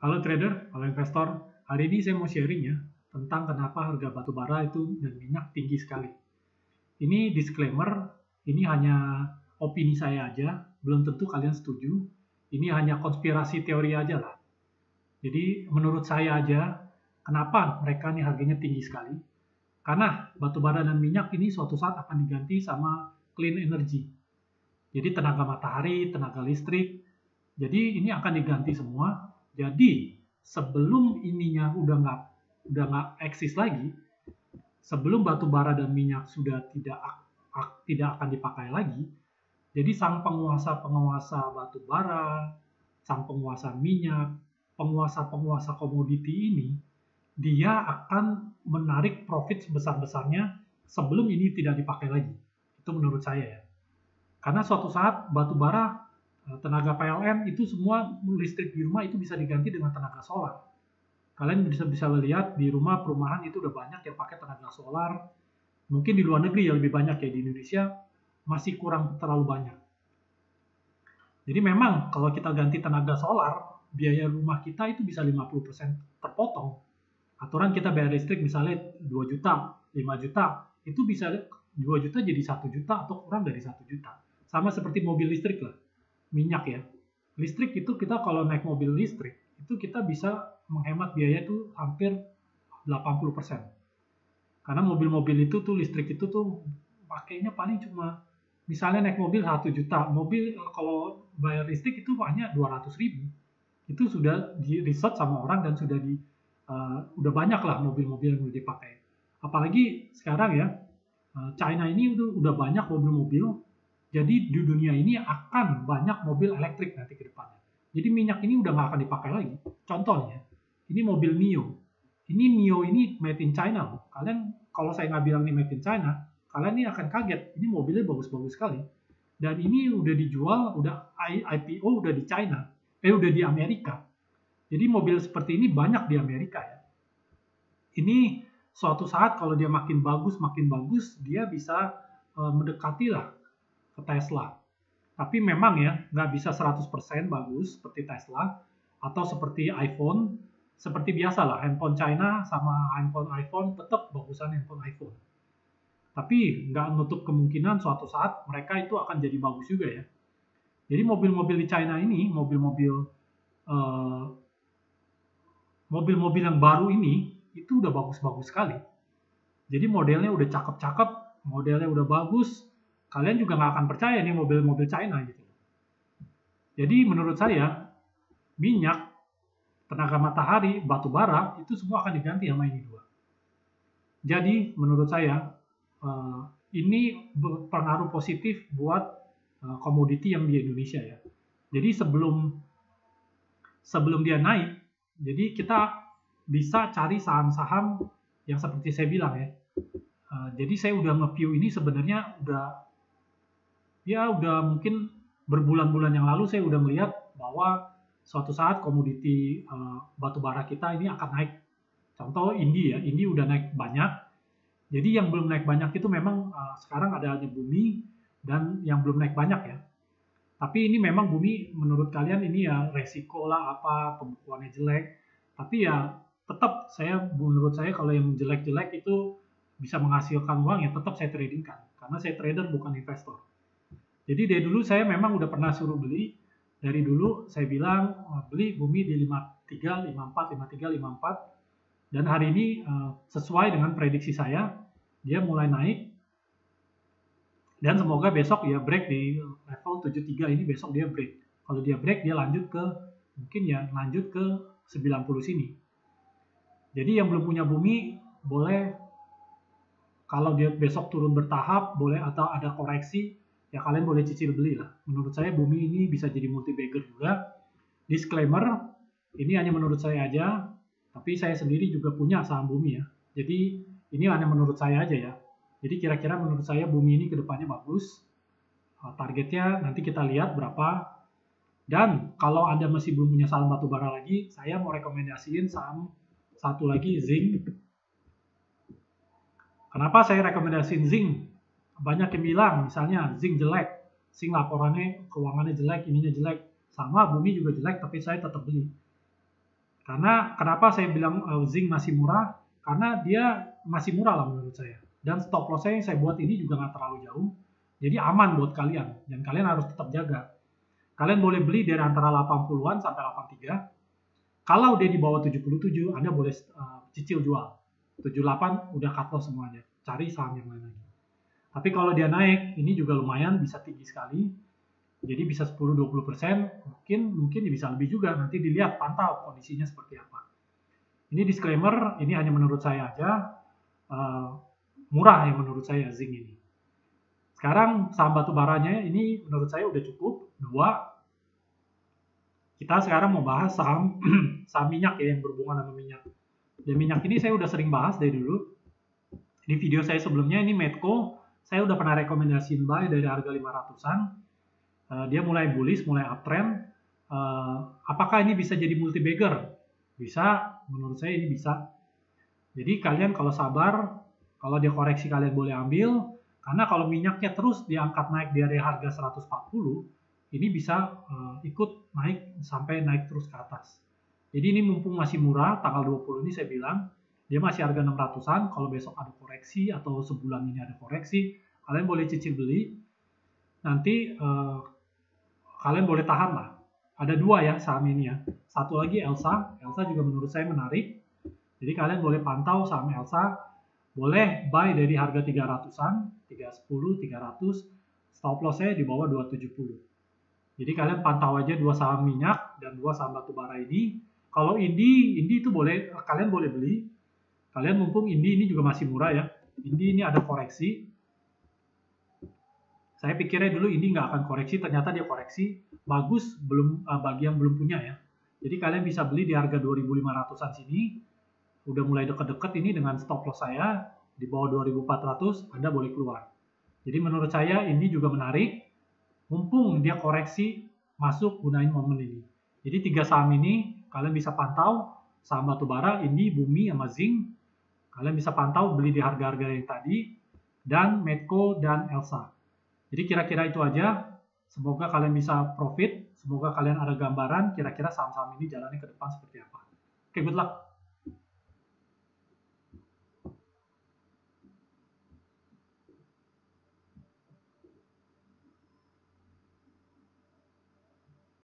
Halo trader, halo investor. Hari ini saya mau sharing ya tentang kenapa harga batu bara itu dan minyak tinggi sekali. Ini disclaimer, ini hanya opini saya aja, belum tentu kalian setuju. Ini hanya konspirasi teori aja lah. Jadi menurut saya aja, kenapa mereka nih harganya tinggi sekali? Karena batu bara dan minyak ini suatu saat akan diganti sama clean energy. Jadi tenaga matahari, tenaga listrik. Jadi ini akan diganti semua. Jadi sebelum ininya udah nggak eksis lagi, sebelum batu bara dan minyak sudah tidak akan dipakai lagi, jadi sang penguasa-penguasa batu bara, sang penguasa minyak, penguasa-penguasa komoditi ini, dia akan menarik profit sebesar-besarnya sebelum ini tidak dipakai lagi. Itu menurut saya ya. Karena suatu saat batu bara, tenaga PLN itu semua listrik di rumah itu bisa diganti dengan tenaga solar. Kalian bisa lihat di rumah perumahan itu udah banyak yang pakai tenaga solar. Mungkin di luar negeri ya lebih banyak ya, di Indonesia masih kurang terlalu banyak. Jadi memang kalau kita ganti tenaga solar, biaya rumah kita itu bisa 50% terpotong. Aturan kita bayar listrik misalnya 2 juta, 5 juta, itu bisa 2 juta jadi 1 juta atau kurang dari 1 juta. Sama seperti mobil listrik lah, minyak ya. Listrik itu kita kalau naik mobil listrik, itu kita bisa menghemat biaya itu hampir 80%. Karena mobil-mobil itu tuh listrik itu tuh pakainya paling cuma misalnya naik mobil 1 juta, mobil kalau bayar listrik itu hanya 200.000. Itu sudah di riset sama orang dan udah banyak lah mobil-mobil yang udah dipakai. Apalagi sekarang ya, China ini udah banyak mobil-mobil, jadi di dunia ini akan banyak mobil elektrik nanti ke depannya. Jadi minyak ini udah nggak akan dipakai lagi. Contohnya, ini mobil Nio. Ini Nio ini made in China loh. Kalian kalau saya nggak bilang ini made in China, kalian ini akan kaget. Ini mobilnya bagus-bagus sekali. Dan ini udah dijual, udah IPO udah di China, udah di Amerika. Jadi mobil seperti ini banyak di Amerika ya. Ini suatu saat kalau dia makin bagus, dia bisa mendekati lah ke Tesla. Tapi memang ya, nggak bisa 100% bagus seperti Tesla atau seperti iPhone. Seperti biasa lah, handphone China sama handphone iPhone tetap bagusan handphone iPhone. Tapi nggak menutup kemungkinan suatu saat mereka itu akan jadi bagus juga ya. Jadi mobil-mobil di China ini, eh, mobil-mobil yang baru ini, itu udah bagus-bagus sekali. Jadi modelnya udah cakep-cakep, modelnya udah bagus, kalian juga nggak akan percaya nih mobil-mobil China gitu. Jadi menurut saya, minyak, tenaga matahari, batu bara, itu semua akan diganti sama ini dua. Jadi menurut saya, ini berpengaruh positif buat komoditi yang di Indonesia ya. Jadi sebelum dia naik, jadi kita bisa cari saham-saham yang seperti saya bilang ya. Jadi saya udah nge-view ini sebenarnya udah mungkin berbulan-bulan yang lalu saya udah melihat bahwa suatu saat komoditi batu bara kita ini akan naik. Contoh Indi ya, Indi udah naik banyak. Jadi yang belum naik banyak itu memang sekarang ada Bumi dan yang belum naik banyak ya. Tapi ini memang Bumi menurut kalian ini ya resiko lah apa pembukuannya jelek. Tapi ya tetap menurut saya kalau yang jelek-jelek itu bisa menghasilkan uang ya tetap saya tradingkan. Karena saya trader bukan investor. Jadi dari dulu saya memang udah pernah suruh beli. Dari dulu saya bilang beli Bumi di 53, 54, 53, 54. Dan hari ini sesuai dengan prediksi saya, dia mulai naik. Dan semoga besok ya break di level 73 ini, besok dia break. Kalau dia break, dia lanjut ke 90 sini. Jadi yang belum punya Bumi, boleh kalau dia besok turun bertahap, boleh atau ada koreksi, ya kalian boleh cicil beli lah. Menurut saya Bumi ini bisa jadi multi bagger juga. Disclaimer, ini hanya menurut saya aja, tapi saya sendiri juga punya saham Bumi ya. Jadi ini hanya menurut saya aja ya. Jadi kira-kira menurut saya Bumi ini kedepannya bagus. Targetnya nanti kita lihat berapa. Dan kalau Anda masih belum punya saham batu bara lagi, saya mau rekomendasiin saham satu lagi, zinc. Kenapa saya rekomendasiin zinc? Banyak yang bilang misalnya zinc jelek, zinc laporannya keuangannya jelek, ininya jelek, sama Bumi juga jelek, tapi saya tetap beli. Karena kenapa saya bilang zinc masih murah? Karena dia masih murah lah menurut saya. Dan stop loss yang saya buat ini juga nggak terlalu jauh. Jadi aman buat kalian. Dan kalian harus tetap jaga. Kalian boleh beli dari antara 80-an sampai 83. Kalau dia di bawah 77, Anda boleh cicil jual. 78 udah cut loss semuanya. Cari saham yang lain lagi. Tapi kalau dia naik, ini juga lumayan bisa tinggi sekali. Jadi bisa 10-20%, mungkin bisa lebih juga. Nanti dilihat, pantau kondisinya seperti apa. Ini disclaimer, ini hanya menurut saya aja. Murah yang menurut saya zinc ini. Sekarang saham batu baranya ini menurut saya udah cukup. 2. Kita sekarang mau bahas saham saham minyak ya, yang berhubungan sama minyak. Dan minyak ini saya udah sering bahas dari dulu. Di video saya sebelumnya ini Medco, saya udah pernah rekomendasiin buy dari harga 500-an. Dia mulai bullish, mulai uptrend. Apakah ini bisa jadi multi bagger? Bisa, menurut saya ini bisa. Jadi kalian kalau sabar, kalau dia koreksi kalian boleh ambil. Karena kalau minyaknya terus diangkat naik dari harga 140, ini bisa ikut naik sampai naik terus ke atas. Jadi ini mumpung masih murah, tanggal 20 ini saya bilang, dia masih harga 600-an, kalau besok ada koreksi atau sebulan ini ada koreksi, kalian boleh cicil beli. Nanti kalian boleh tahan lah. Ada 2 ya saham ini ya. Satu lagi Elsa juga menurut saya menarik. Jadi kalian boleh pantau saham Elsa, boleh buy dari harga 300-an, 310, 300, stop loss saya di bawah 270. Jadi kalian pantau aja 2 saham minyak dan 2 saham batubara ini. Kalau Indi itu boleh, kalian boleh beli. Kalian mumpung Indi ini juga masih murah ya. Indi ini ada koreksi. Saya pikirnya dulu Indi nggak akan koreksi, ternyata dia koreksi. Bagus, bagi yang belum punya ya. Jadi kalian bisa beli di harga 2.500-an sini. Udah mulai deket-deket ini dengan stop loss saya di bawah 2.400, Anda boleh keluar. Jadi menurut saya ini juga menarik. Mumpung dia koreksi, masuk gunain momen ini. Jadi 3 saham ini kalian bisa pantau, saham batubara, Indi, Bumi, sama Zinc. Kalian bisa pantau beli di harga-harga yang tadi, dan Medco dan Elsa. Jadi kira-kira itu aja. Semoga kalian bisa profit, semoga kalian ada gambaran kira-kira saham-saham ini jalannya ke depan seperti apa. Oke, good luck.